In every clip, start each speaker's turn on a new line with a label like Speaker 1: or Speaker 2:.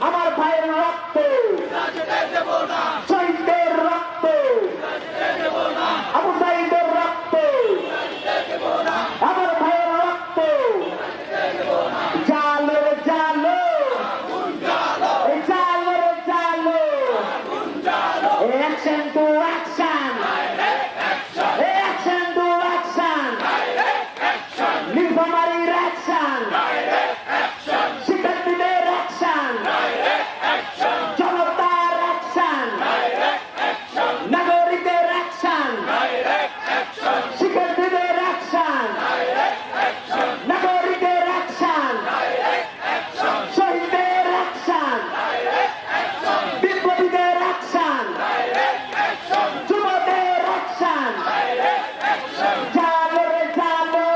Speaker 1: আমার ভাইয়ের রক্ত শহীদদের রক্ত আবু সাঈদের রক্ত আমার ভাইয়ের রক্ত জালো জালো জালো জালো action to action action to action নীলফামারীর অ্যাকশন শিক্ষার্থীদের অ্যাকশন জনতার অ্যাকশন নাগরিকদের অ্যাকশন শিক্ষার্থীদের অ্যাকশন নাগরিকদের অ্যাকশন শহীদদের অ্যাকশন বিপ্লবীদের অ্যাকশন যুবদের অ্যাকশন জালো রে জালো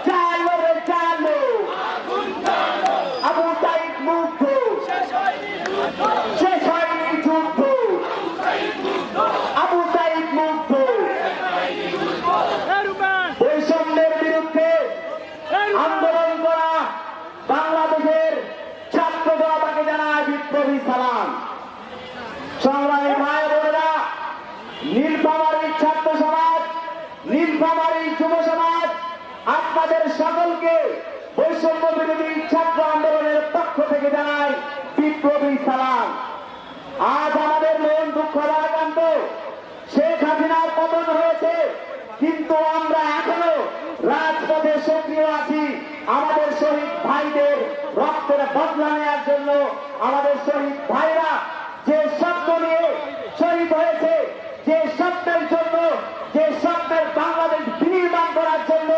Speaker 1: জালো রে জালো আবু সাঈদ মুগ্ধ শেষ হয়নি যুদ্ধ আবু সাঈদ মুগ্ধ বৈষম্যের বিরুদ্ধে আন্দোলন করা বাংলাদেশের ছাত্র জনতাকে জানায় বিপ্লবী সালাম। সংগ্রামী ভাই বোনেরা, নীলফামারীর ছাত্র সমাজ, নীলফামারীর যুব সমাজ আপনাদের সকলকে বৈষম্য বিরোধী ছাত্র আন্দোলনের পক্ষ থেকে জানাই বিপ্লবী সালাম। আজ আমাদের মন দুঃখ ভারাক্রান্ত, শেখ হাসিনার পতন হয়েছে, কিন্তু আমরা এখনো রাজপথে সক্রিয় আছি আমাদের শহীদ ভাইদের রক্তের বদলা নেওয়ার জন্য। আমাদের শহীদ ভাইরা যে স্বপ্ন নিয়ে শহীদ হয়েছে, যে স্বপ্নের জন্য, যে স্বপ্নের বাংলাদেশ বিনির্মাণ করার জন্য,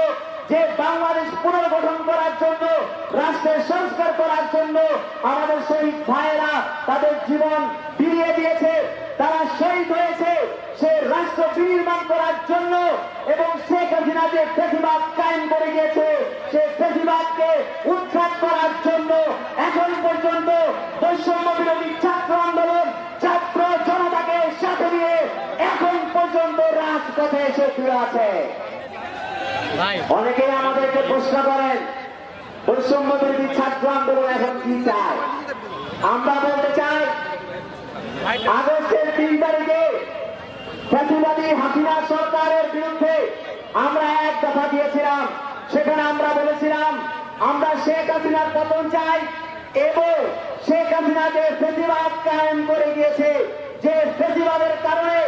Speaker 1: যে বাংলাদেশ পুনর্গঠন করার জন্য, রাষ্ট্রের সংস্কার করার জন্য আমাদের শহীদ ভাইয়েরা তাদের জীবন বিলিয়ে দিয়েছে, তারা শহীদ হয়েছে সে রাষ্ট্র বিনির্মাণ করার জন্য। এবং শেখ হাসিনা যে ফ্যাসিবাদ কায়েম করে গিয়েছে সে ফ্যাসিবাদকে উৎখাত করার জন্য এখন পর্যন্ত বৈষম্য বিরোধী ছাত্র আন্দোলন ছাত্র জনতাকে সাথে নিয়ে এখন পর্যন্ত রাজপথে সক্রিয় আছে। অনেকেই আমাদেরকে প্রশ্ন করেন বৈষম্য বিরোধী ছাত্র আন্দোলন এখন কি চায়। আমরা বলতে চাই, আগস্টের 3 তারিখে ফ্যাসিবাদী হাসিনা সরকারের বিরুদ্ধে আমরা এক দফা দিয়েছিলাম। সেখানে আমরা বলেছিলাম আমরা শেখ হাসিনার পতন চাই এবং শেখ হাসিনা যে ফ্যাসিবাদ কায়েম করে গিয়েছে, যে ফ্যাসিবাদের কারণে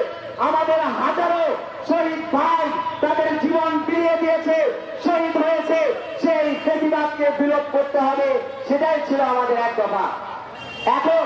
Speaker 1: আমাদের হাজারো শহীদ ভাই তাদের জীবন বিলিয়ে দিয়েছে, শহীদ হয়েছে, সেই ফ্যাসিবাদকে বিলোপ করতে হবে, সেটাই ছিল আমাদের এক দফা। এখন